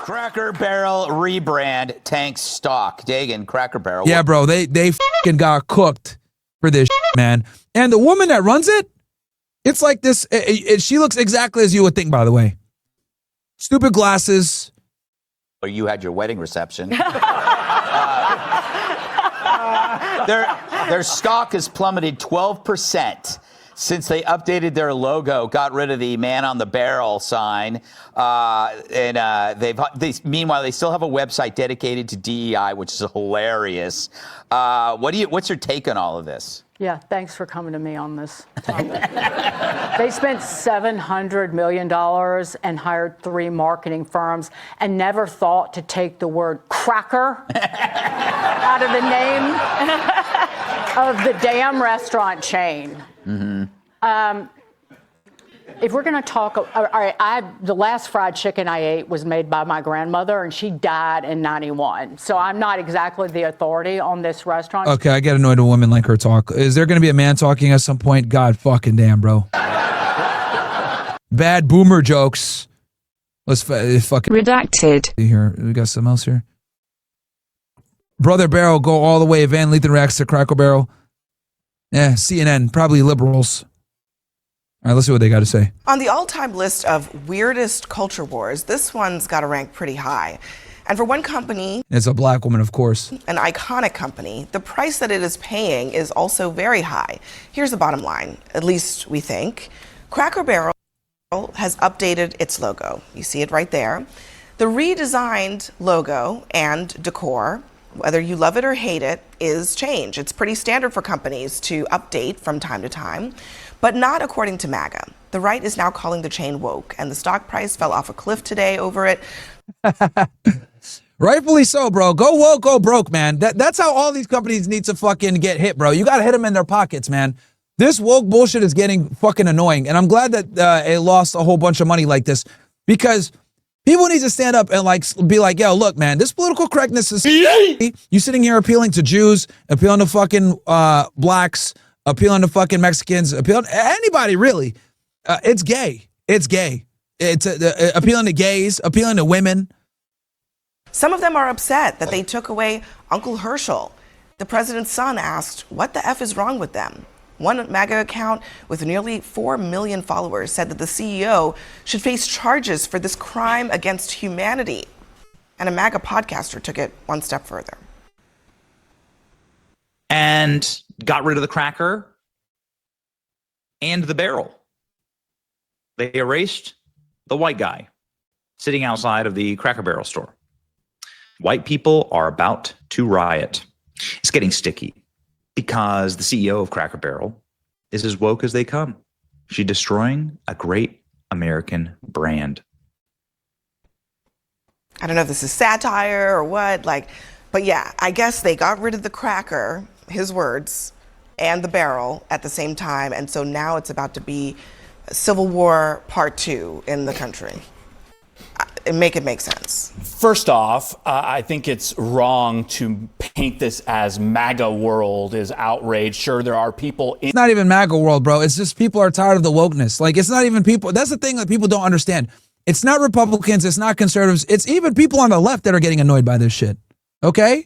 Cracker Barrel rebrand tanks stock. Dagan, Cracker Barrel. Yeah, bro, they fucking got cooked for this shit, man. And the woman that runs it, it's like this. She looks exactly as you would think, by the way. Stupid glasses. Or you had your wedding reception. Their stock has plummeted 12% since they updated their logo, got rid of the man on the barrel sign, meanwhile they still have a website dedicated to DEI, which is hilarious. What's your take on all of this? Yeah, thanks for coming to me on this topic. They spent $700 million and hired 3 marketing firms and never thought to take the word cracker out of the name of the damn restaurant chain. Mm-hmm. If we're going to talk, all right, the last fried chicken I ate was made by my grandmother, and she died in '91. So I'm not exactly the authority on this restaurant. Okay, I get annoyed when women like her talk. Is there going to be a man talking at some point? God fucking damn, bro. Bad boomer jokes. Let's fucking redacted. Here, we got something else here. Brother Barrel, go all the way. Van Lathan reacts to Cracker Barrel. Yeah, CNN, probably liberals. All right, let's see what they got to say. On the all-time list of weirdest culture wars, this one's got to rank pretty high. And for one company, it's a black woman, of course, an iconic company, the price that it is paying is also very high. Here's the bottom line, at least we think. Cracker Barrel has updated its logo. You see it right there. The redesigned logo and decor, whether you love it or hate it, is change. It's pretty standard for companies to update from time to time, but not according to MAGA. The right is now calling the chain woke, and the stock price fell off a cliff today over it. Rightfully so, bro. Go woke, go broke, man. That's how all these companies need to fucking get hit, bro. You got to hit them in their pockets, man. This woke bullshit is getting fucking annoying, and I'm glad that it lost a whole bunch of money like this, because people need to stand up and be like, yo, look, man, this political correctness is you sitting here appealing to Jews, appealing to fucking blacks, appealing to fucking Mexicans, appealing to anybody, really. It's gay. It's gay. It's appealing to gays, appealing to women. Some of them are upset that they took away Uncle Herschel. The president's son asked, what the F is wrong with them? One MAGA account with nearly 4 million followers said that the CEO should face charges for this crime against humanity. And a MAGA podcaster took it one step further. And got rid of the cracker and the barrel. They erased the white guy sitting outside of the Cracker Barrel store. White people are about to riot. It's getting sticky because the CEO of Cracker Barrel is as woke as they come. She's destroying a great American brand. I don't know if this is satire or what, but yeah, I guess they got rid of the cracker, his words, and the barrel at the same time. And so now it's about to be Civil War Part 2 in the country. Make it make sense. First off, I think it's wrong to paint this as MAGA world is outraged. Sure, there are people in... It's not even MAGA world, bro. It's just people are tired of the wokeness. It's not even people. That's the thing that people don't understand. It's not Republicans. It's not conservatives. It's even people on the left that are getting annoyed by this shit. Okay?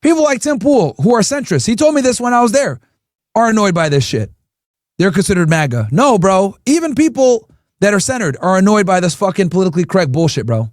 People like Tim Pool, who are centrists, he told me this when I was there, are annoyed by this shit. They're considered MAGA. No, bro. Even people that are centered are annoyed by this fucking politically correct bullshit, bro.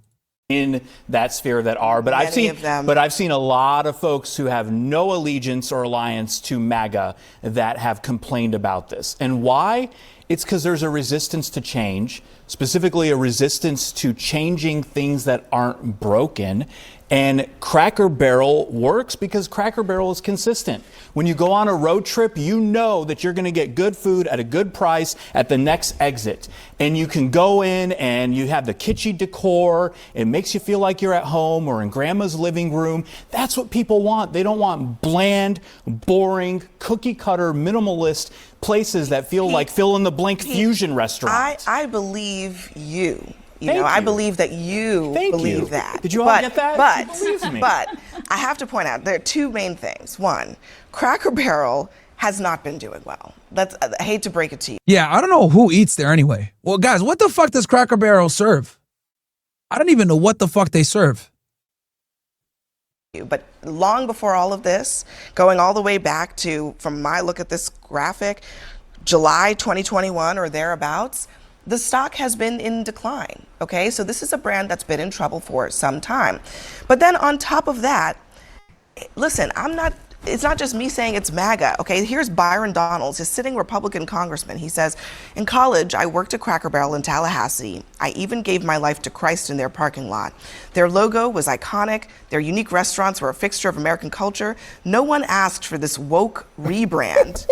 In that sphere that are, but I've seen a lot of folks who have no allegiance or alliance to MAGA that have complained about this. And why? It's because there's a resistance to change, specifically a resistance to changing things that aren't broken. And Cracker Barrel works because Cracker Barrel is consistent. When you go on a road trip, you know that you're going to get good food at a good price at the next exit. And you can go in and you have the kitschy decor. It makes you feel like you're at home or in grandma's living room. That's what people want. They don't want bland, boring, cookie cutter, minimalist places that feel like fill-in-the-blank fusion restaurants. I believe you. I believe that you believe that. Did you all get that? She believes me. But I have to point out there are two main things. One, Cracker Barrel has not been doing well. I hate to break it to you. Yeah, I don't know who eats there anyway. Well, guys, what the fuck does Cracker Barrel serve? I don't even know what the fuck they serve. But long before all of this, going all the way back to, from my look at this graphic, July 2021 or thereabouts, the stock has been in decline, okay? So this is a brand that's been in trouble for some time. But then on top of that, listen, it's not just me saying it's MAGA, okay? Here's Byron Donalds, a sitting Republican congressman. He says, in college, I worked at Cracker Barrel in Tallahassee. I even gave my life to Christ in their parking lot. Their logo was iconic. Their unique restaurants were a fixture of American culture. No one asked for this woke rebrand.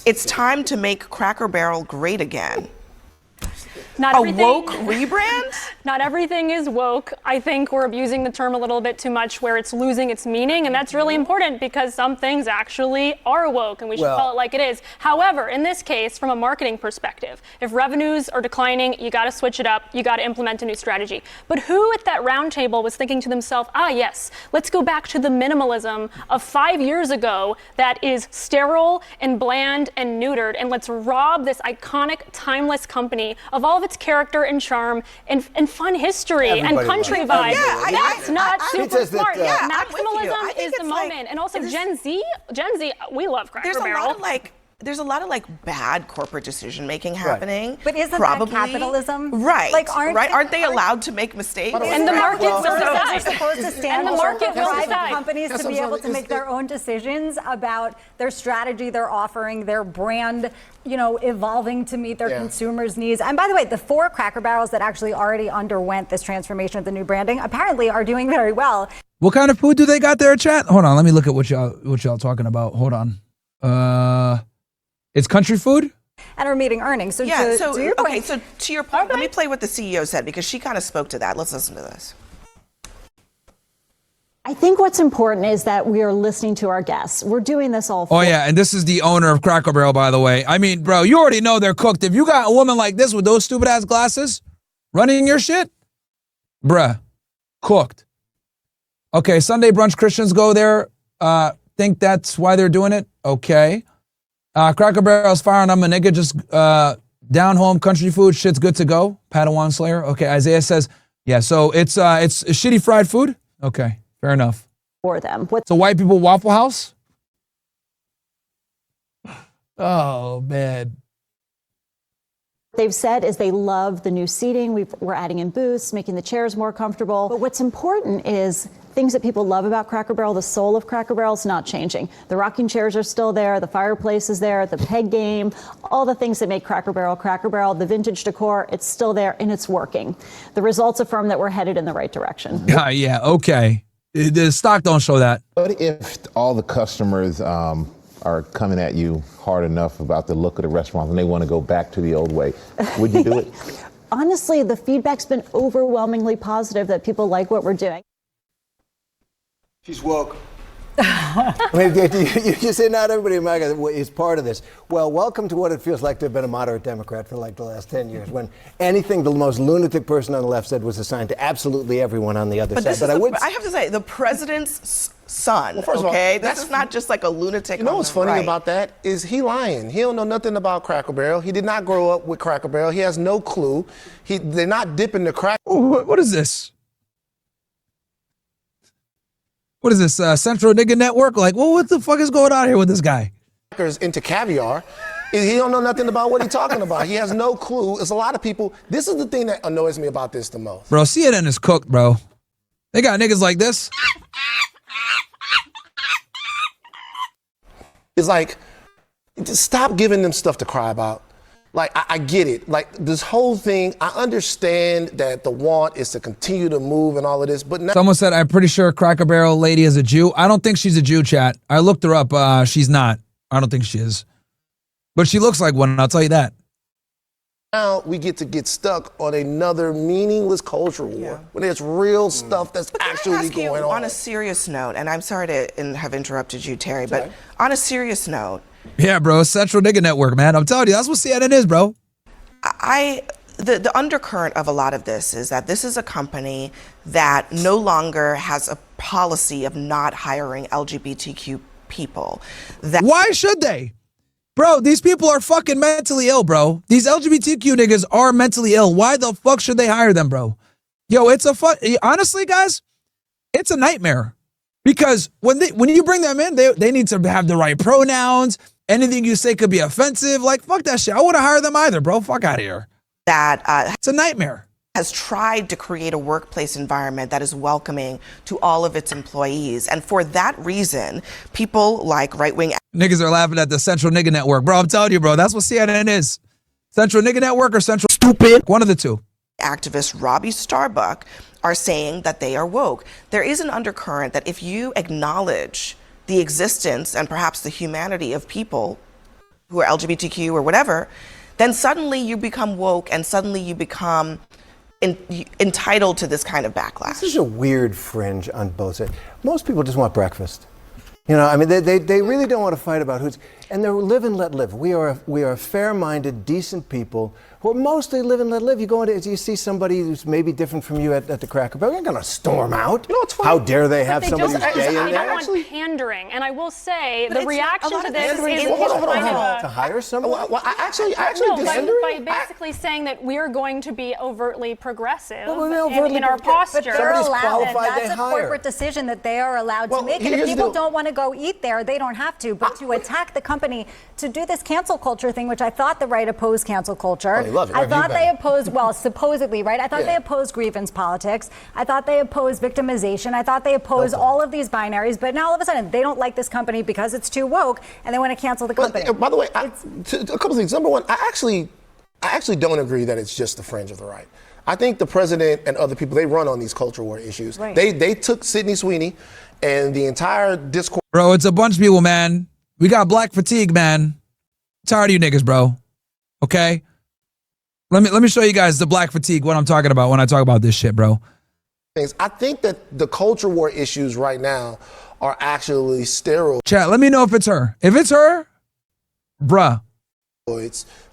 It's time to make Cracker Barrel great again. Not everything, a woke rebrand? Not everything is woke. I think we're abusing the term a little bit too much where it's losing its meaning, and that's really important because some things actually are woke and we should call it like it is. However, in this case, from a marketing perspective, if revenues are declining, you got to switch it up, you got to implement a new strategy. But who at that roundtable was thinking to themselves, yes, let's go back to the minimalism of 5 years ago that is sterile and bland and neutered, and let's rob this iconic, timeless company of all of its character and charm and fun history and country vibe. That's not super smart. Maximalism is the moment. And also Gen Z, we love Cracker Barrel. There's a lot of bad corporate decision making happening. But isn't that capitalism? Right. Aren't they allowed to make mistakes? And the market will decide. decide. Supposed to stand And the market will private decide. companies to be able to make their own decisions about their strategy, their offering, their brand, evolving to meet their consumers' needs. And by the way, the 4 Cracker Barrels that actually already underwent this transformation of the new branding apparently are doing very well. What kind of food do they got there, chat? Hold on, let me look at what y'all talking about. Hold on. It's country food? And are meeting earnings. So to your point. Okay, so to your point, let me play what the CEO said because she kind of spoke to that. Let's listen to this. I think what's important is that we are listening to our guests. We're doing this all for. Oh, yeah, and this is the owner of Cracker Barrel, by the way. I mean, bro, you already know they're cooked. If you got a woman like this with those stupid-ass glasses running your shit, bruh, cooked. Okay, Sunday brunch Christians go there. Think that's why they're doing it? Okay. Cracker Barrel's firing on my nigga, just down home country food, shit's good to go. Padawan Slayer. Okay, Isaiah says, yeah, so it's shitty fried food? Okay, fair enough. For them. So white people Waffle House? Oh, man. They've said is they love the new seating. We're adding in booths, making the chairs more comfortable. But what's important is things that people love about Cracker Barrel, the soul of Cracker Barrel is not changing. The rocking chairs are still there, the fireplace is there, the peg game, all the things that make Cracker Barrel, the vintage decor, it's still there and it's working. The results affirm that we're headed in the right direction. Yeah, okay. The stock don't show that. What if all the customers are coming at you hard enough about the look of the restaurant and they want to go back to the old way? Would you do it? Honestly, the feedback's been overwhelmingly positive that people like what we're doing. She's woke. I mean, you say not everybody in America is part of this. Well, welcome to what it feels like to have been a moderate Democrat for like the last 10 years, when anything the most lunatic person on the left said was assigned to absolutely everyone on the other side. But I have to say, the president's son, this is not just like a lunatic. You know what's funny about that is he lying. He don't know nothing about Cracker Barrel. He did not grow up with Cracker Barrel. He has no clue. They're not dipping the crack. What is this? What is this, Central Nigga Network? Like, well, what the fuck is going on here with this guy? Into caviar. He don't know nothing about what he's talking about. He has no clue. There's a lot of people. This is the thing that annoys me about this the most. Bro, CNN is cooked, bro. They got niggas like this. It's like, just stop giving them stuff to cry about. Like, I get it. Like, this whole thing, I understand that the want is to continue to move and all of this, but now— Someone said, I'm pretty sure Cracker Barrel lady is a Jew. I don't think she's a Jew, chat. I looked her up. She's not. I don't think she is. But she looks like one, I'll tell you that. Now we get stuck on another meaningless culture war when there's real stuff that's actually going on. On a serious note, and I'm sorry to have interrupted you, Terry, but on a serious note— Yeah, bro, Central Nigga Network, man. I'm telling you, that's what CNN is, bro. The undercurrent of a lot of this is that this is a company that no longer has a policy of not hiring LGBTQ people. Why should they? Bro, these people are fucking mentally ill, bro. These LGBTQ niggas are mentally ill. Why the fuck should they hire them, bro? Yo, it's a fun. Honestly, guys, it's a nightmare because when you bring them in, they need to have the right pronouns. Anything you say could be offensive. Like, fuck that shit. I wouldn't hire them either, bro. Fuck out of here. It's a nightmare. Has tried to create a workplace environment that is welcoming to all of its employees. And for that reason, people like right-wing niggas are laughing at the Central Nigga Network. Bro, I'm telling you, bro, that's what CNN is. Central Nigga Network or Central Stupid? One of the two. Activist Robbie Starbuck are saying that they are woke. There is an undercurrent that if you acknowledge the existence and perhaps the humanity of people who are LGBTQ or whatever, then suddenly you become woke and suddenly you become entitled to this kind of backlash. This is a weird fringe on both sides. Most people just want breakfast. You know, I mean, they really don't want to fight about who's, and they're live and let live. We are fair-minded, decent people who are mostly live and let live. You go into, you see somebody who's maybe different from you at the Cracker Barrel, you're not going to storm out. You know, it's funny. How dare they have somebody who's gay in They there? don't want pandering, and I will say the reaction to this is to hire someone. Well, I actually by basically saying that we're going to be overtly progressive in our posture. But they're allowed. That's a corporate decision that they are allowed to make. And if people don't want to go eat there, they don't have to. But to attack the company, to do this cancel culture thing, which I thought the right opposed cancel culture. Oh, they love it. I thought they opposed, well, supposedly, right? I thought they opposed grievance politics. I thought they opposed victimization. I thought they opposed all of these binaries. But now all of a sudden, they don't like this company because it's too woke, and they want to cancel the company. By the way, a couple of things. Number one, I actually don't agree that it's just the fringe of the right. I think the president and other people, they run on these culture war issues. Right. They took Sydney Sweeney and the entire discourse. Bro, it's a bunch of people, man. We got black fatigue, man. Tired of you niggas, bro. Okay? Let me show you guys the black fatigue, what I'm talking about when I talk about this shit, bro. I think that the culture war issues right now are actually steroids. Chat, let me know if it's her. If it's her, bruh.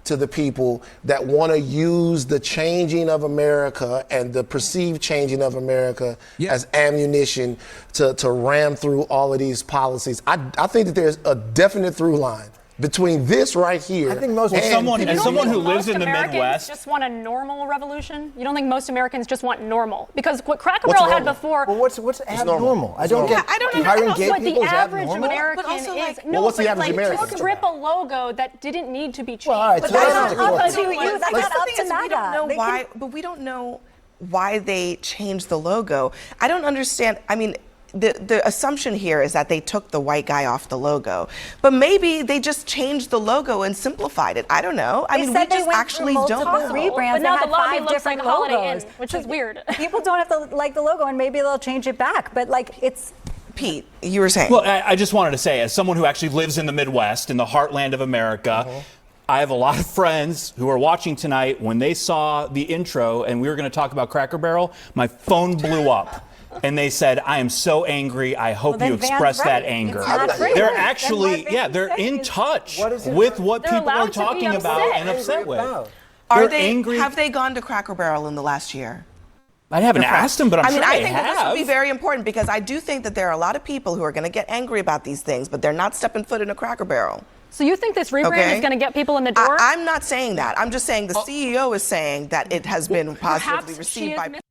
To the people that want to use the changing of America and the perceived changing of America as ammunition to ram through all of these policies. I think that there's a definite through line between this right here. I think most someone who lives in the Midwest just want a normal revolution. You don't think most Americans just want normal? Because what Cracker Barrel had before. Well, what's abnormal? I don't get. I don't know Hiring gay what the people is average abnormal? American also, is. well, what's the average American? Strip a logo that didn't need to be changed. Well, all right, But so that's not up to corporate. you. That's not up to We don't know MAGA. why, but we don't know why they changed the logo. I don't understand. I mean, the assumption here is that they took the white guy off the logo, but maybe they just changed the logo and simplified it. I don't know. I mean, we just actually don't know. Rebrands But now that the lobby had 5 looks different like Holiday logos, Inn, which is weird. People don't have to like the logo, and maybe they'll change it back. But like, it's. Pete, you were saying. Well, I just wanted to say, as someone who actually lives in the Midwest, in the heartland of America, I have a lot of friends who are watching tonight. When they saw the intro and we were going to talk about Cracker Barrel, my phone blew up. And they said, I am so angry. I hope you express that anger. They're actually, they're in touch with what people are talking about and upset with. Are they angry? Have they gone to Cracker Barrel in the last year? I haven't asked them, but I'm sure they have. I think that this would be very important because I do think that there are a lot of people who are going to get angry about these things, but they're not stepping foot in a Cracker Barrel. So you think this rebrand is going to get people in the door? I'm not saying that. I'm just saying the CEO is saying that it has been positively received by people.